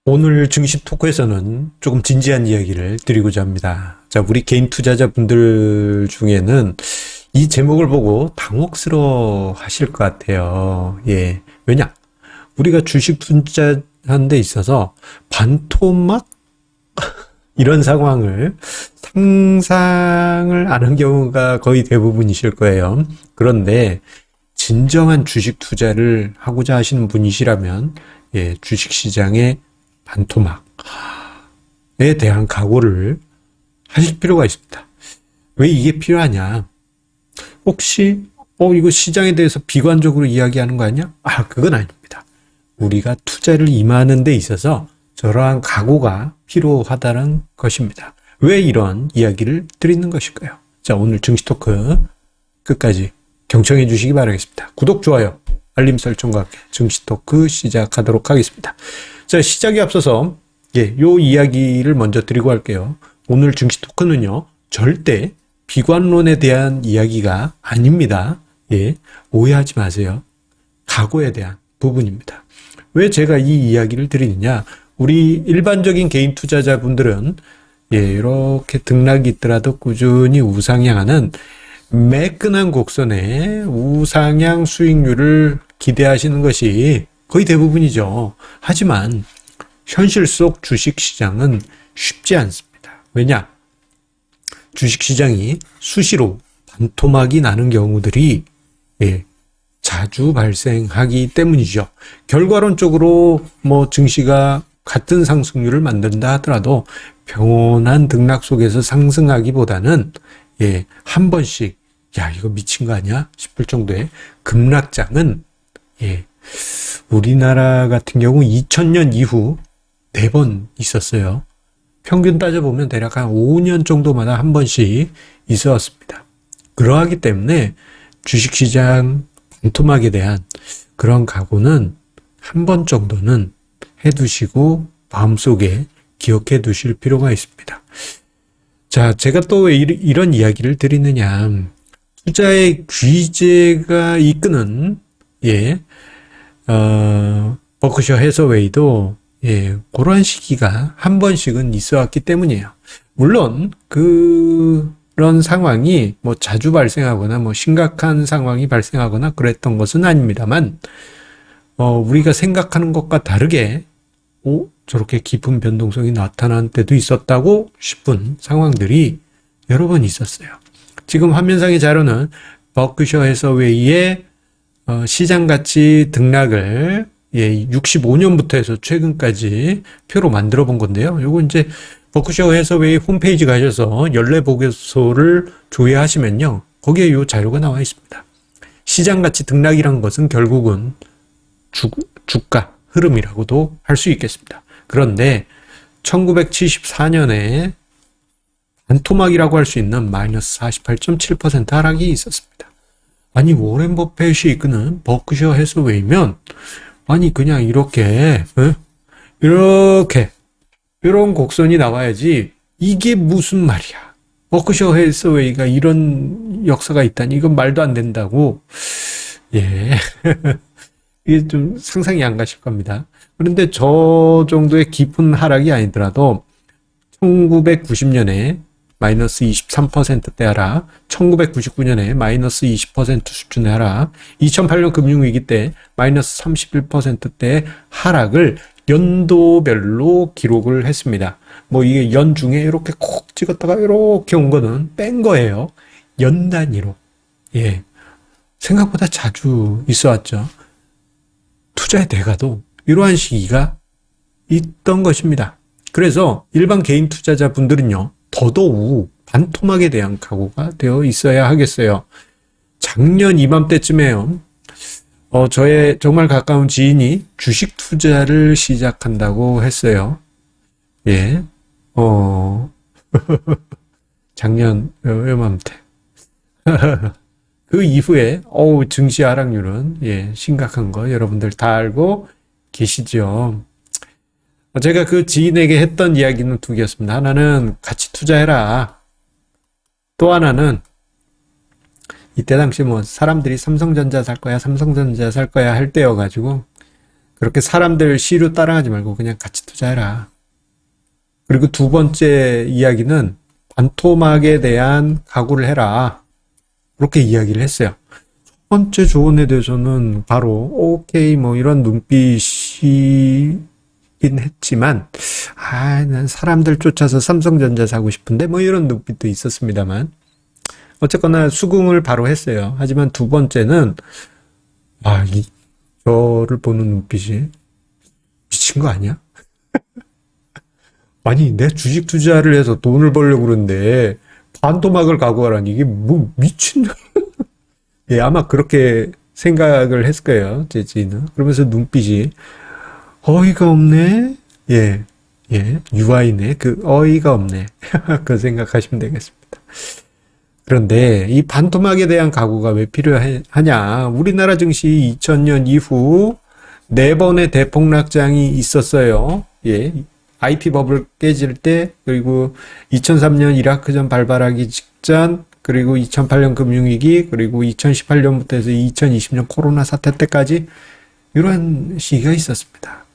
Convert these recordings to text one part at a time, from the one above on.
오늘 증시 토크에서는 조금 진지한 이야기를 드리고자 합니다. 자, 우리 개인 투자자분들 중에는 이 제목을 보고 당혹스러워 하실 것 같아요. 예. 왜냐? 우리가 주식 투자하는 데 있어서 반토막? 이런 상황을 상상을 안 한 경우가 거의 대부분이실 거예요. 그런데 진정한 주식 투자를 하고자 하시는 분이시라면, 예, 주식 시장의 반토막에 대한 각오를 하실 필요가 있습니다. 왜 이게 필요하냐? 혹시 이거 시장에 대해서 비관적으로 이야기하는 거 아니야? 그건 아닙니다. 우리가 투자를 임하는 데 있어서 저러한 각오가 필요하다는 것입니다. 왜 이런 이야기를 드리는 것일까요? 자, 오늘 증시 토크 끝까지 경청해 주시기 바라겠습니다. 구독, 좋아요, 알림 설정과 함께 증시 토크 시작하도록 하겠습니다. 자, 시작에 앞서서 요 이야기를 먼저 드리고 할게요. 오늘 증시 토크는요, 절대 비관론에 대한 이야기가 아닙니다. 예, 오해하지 마세요. 각오에 대한 부분입니다. 왜 제가 이 이야기를 드리느냐? 우리 일반적인 개인 투자자분들은 이렇게 등락이 있더라도 꾸준히 우상향하는 매끈한 곡선의 우상향 수익률을 기대하시는 것이 거의 대부분이죠. 하지만 현실 속 주식시장은 쉽지 않습니다. 왜냐? 주식시장이 수시로 반토막이 나는 경우들이 자주 발생하기 때문이죠. 결과론적으로 증시가 같은 상승률을 만든다 하더라도 평온한 등락 속에서 상승하기보다는 한 번씩 이거 미친 거 아니야? 싶을 정도의 급락장은 우리나라 같은 경우 2000년 이후 4번 있었어요. 평균 따져보면 대략 한 5년 정도마다 한 번씩 있어 왔습니다. 그러하기 때문에 주식시장 반토막에 대한 그런 각오는 한 번 정도는 해두시고 마음속에 기억해 두실 필요가 있습니다. 자, 제가 또 왜 이런 이야기를 드리느냐. 투자의 귀재가 이끄는, 버크셔 해서웨이도, 그러한 시기가 한 번씩은 있어 왔기 때문이에요. 물론, 그런 상황이 자주 발생하거나 심각한 상황이 발생하거나 그랬던 것은 아닙니다만, 우리가 생각하는 것과 다르게, 저렇게 깊은 변동성이 나타난 때도 있었다고 싶은 상황들이 여러 번 있었어요. 지금 화면상의 자료는 버크셔 해서웨이의 시장 가치 등락을 65년부터 해서 최근까지 표로 만들어 본 건데요. 요거 이제 버크셔 해서웨이 홈페이지 가셔서 연례 보고서를 조회하시면요, 거기에 요 자료가 나와 있습니다. 시장 가치 등락이란 것은 결국은 주가 흐름이라고도 할 수 있겠습니다. 그런데 1974년에 반토막이라고 할 수 있는 마이너스 48.7% 하락이 있었습니다. 아니, 워렌 버핏이 이끄는 버크셔 해서웨이면 그냥 이렇게 이런 곡선이 나와야지, 이게 무슨 말이야. 버크셔 해서웨이가 이런 역사가 있다니 이건 말도 안 된다고. 이게 좀 상상이 안 가실 겁니다. 그런데 저 정도의 깊은 하락이 아니더라도 1990년에 마이너스 23%대 하락, 1999년에 마이너스 20% 수준의 하락, 2008년 금융위기 때 마이너스 31%대의 하락을 연도별로 기록을 했습니다. 이게 연 중에 이렇게 콕 찍었다가 이렇게 온 거는 뺀 거예요. 연 단위로. 생각보다 자주 있어 왔죠. 투자의 대가도 이러한 시기가 있던 것입니다. 그래서 일반 개인 투자자분들은요, 더더욱 반토막에 대한 각오가 되어 있어야 하겠어요. 작년 이맘때쯤에요, 저의 정말 가까운 지인이 주식 투자를 시작한다고 했어요. 작년 요맘때. 그 이후에 증시 하락률은 심각한 거 여러분들 다 알고 계시죠. 제가 그 지인에게 했던 이야기는 2개였습니다. 하나는 같이 투자해라. 또 하나는 이때 당시 사람들이 삼성전자 살 거야 할 때여가지고 그렇게 사람들 시류 따라가지 말고 그냥 같이 투자해라. 그리고 두 번째 이야기는 반토막에 대한 각오를 해라. 그렇게 이야기를 했어요. 첫 번째 조언에 대해서는 바로 오케이 뭐 이런 눈빛이긴 했지만 난 사람들 쫓아서 삼성전자 사고 싶은데 뭐 이런 눈빛도 있었습니다만 어쨌거나 수긍을 바로 했어요. 하지만 두 번째는 저를 보는 눈빛이 미친 거 아니야? 아니, 내 주식 투자를 해서 돈을 벌려고 그러는데, 반토막을 각오하라니, 이게 뭐, 미친, 예, 아마 그렇게 생각을 했을 거예요, 제 지인은. 그러면서 눈빛이, 어이가 없네? 예, 유아이네. 어이가 없네. 그 생각하시면 되겠습니다. 그런데 이 반토막에 대한 각오가 왜 필요하냐? 우리나라 증시 2000년 이후 4번의 대폭락장이 있었어요. 예. IP 버블 깨질 때, 그리고 2003년 이라크전 발발하기 직전, 그리고 2008년 금융위기, 그리고 2018년부터 해서 2020년 코로나 사태 때까지 이런 시기가 있었습니다.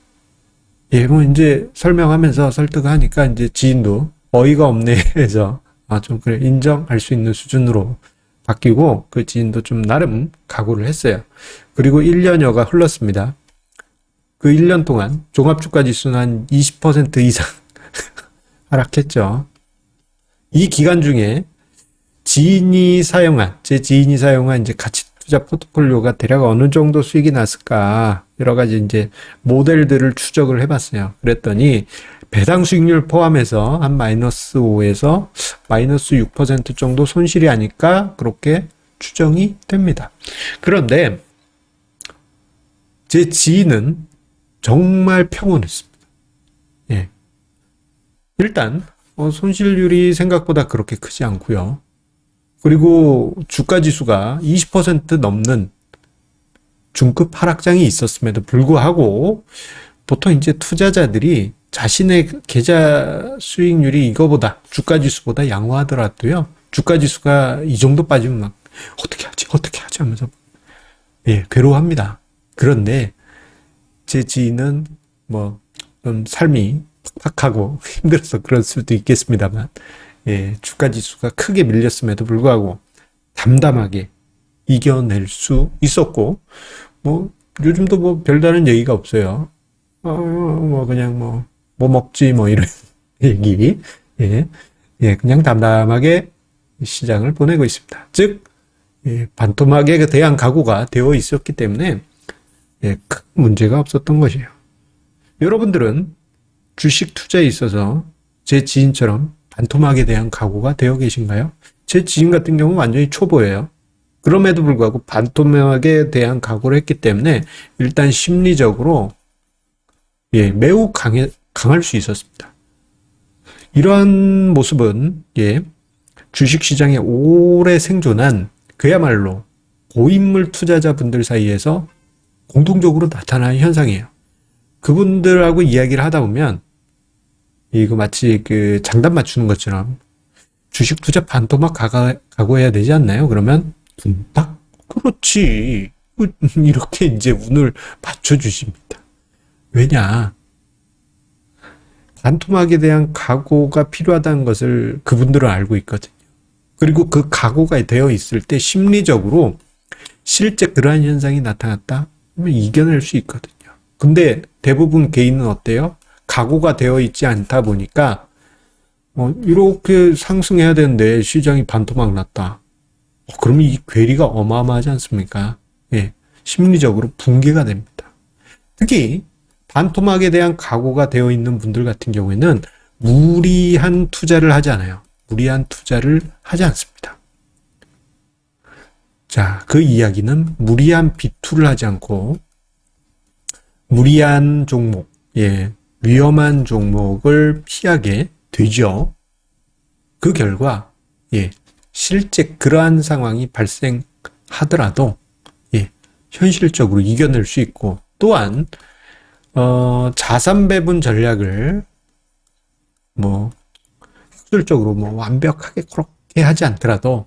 예, 뭐 이제 설명하면서 설득하니까 이제 지인도 어이가 없네 해서 좀 그래 인정할 수 있는 수준으로 바뀌고 그 지인도 좀 나름 각오를 했어요. 그리고 1년여가 흘렀습니다. 그 1년 동안 종합주가지수는 한 20% 이상 하락했죠. 이 기간 중에 제 지인이 사용한 이제 가치 투자 포트폴리오가 대략 어느 정도 수익이 났을까 여러 가지 이제 모델들을 추적을 해봤어요. 그랬더니 배당 수익률 포함해서 한 마이너스 5에서 마이너스 6% 정도 손실이 아닐까 그렇게 추정이 됩니다. 그런데 제 지인은 정말 평온했습니다. 예. 일단 손실률이 생각보다 그렇게 크지 않고요. 그리고 주가 지수가 20% 넘는 중급 하락장이 있었음에도 불구하고 보통 이제 투자자들이 자신의 계좌 수익률이 이거보다 주가 지수보다 양호하더라도요. 주가 지수가 이 정도 빠지면 막 어떻게 하지 하면서 괴로워합니다. 그런데 제 지인은 좀 삶이 팍팍하고 힘들어서 그럴 수도 있겠습니다만 주가 지수가 크게 밀렸음에도 불구하고 담담하게 이겨낼 수 있었고 요즘도 별다른 얘기가 없어요. 그냥 뭐 먹지 이런 얘기. 그냥 담담하게 시장을 보내고 있습니다. 즉 반토막에 대한 각오가 되어 있었기 때문에 큰 문제가 없었던 것이에요. 여러분들은 주식 투자에 있어서 제 지인처럼 반토막에 대한 각오가 되어 계신가요? 제 지인 같은 경우는 완전히 초보예요. 그럼에도 불구하고 반토막에 대한 각오를 했기 때문에 일단 심리적으로 매우 강할 수 있었습니다. 이러한 모습은 주식시장에 오래 생존한 그야말로 고인물 투자자분들 사이에서 공통적으로 나타나는 현상이에요. 그분들하고 이야기를 하다 보면 이거 마치 장단 맞추는 것처럼 주식 투자 반토막 각오해야 되지 않나요? 그러면 딱 그렇지 이렇게 이제 운을 맞춰주십니다. 왜냐? 반토막에 대한 각오가 필요하다는 것을 그분들은 알고 있거든요. 그리고 그 각오가 되어 있을 때 심리적으로 실제 그러한 현상이 나타났다 하면 이겨낼 수 있거든요. 근데 대부분 개인은 어때요? 각오가 되어 있지 않다 보니까 이렇게 상승해야 되는데 시장이 반토막 났다. 그러면 이 괴리가 어마어마하지 않습니까? 심리적으로 붕괴가 됩니다. 특히 반토막에 대한 각오가 되어 있는 분들 같은 경우에는 무리한 투자를 하지 않아요. 무리한 투자를 하지 않습니다. 자, 그 이야기는 무리한 비투를 하지 않고 무리한 종목, 위험한 종목을 피하게 되죠. 그 결과 실제 그러한 상황이 발생하더라도 현실적으로 이겨낼 수 있고 또한 자산 배분 전략을 효율적으로 완벽하게 그렇게 하지 않더라도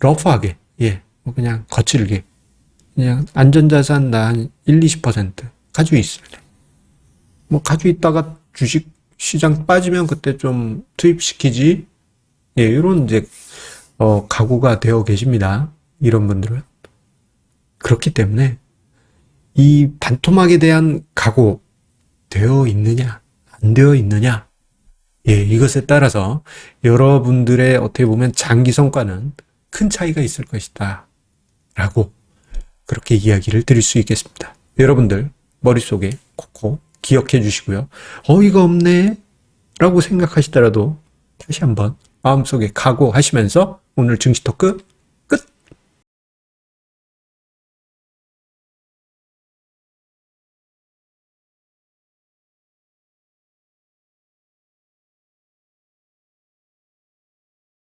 러프하게 그냥 거칠게 그냥 안전자산 한 1, 20% 가지고 있을래? 뭐 가지고 있다가 주식 시장 빠지면 그때 좀 투입시키지. 예, 이런 이제 각오가 되어 계십니다. 이런 분들은. 그렇기 때문에 이 반토막에 대한 각오 되어 있느냐, 안 되어 있느냐. 예, 이것에 따라서 여러분들의 어떻게 보면 장기 성과는 큰 차이가 있을 것이다. 라고 그렇게 이야기를 드릴 수 있겠습니다. 여러분들 머릿속에 콕콕 기억해 주시고요. 어이가 없네 라고 생각하시더라도 다시 한번 마음속에 각오하시면서 오늘 증시 토크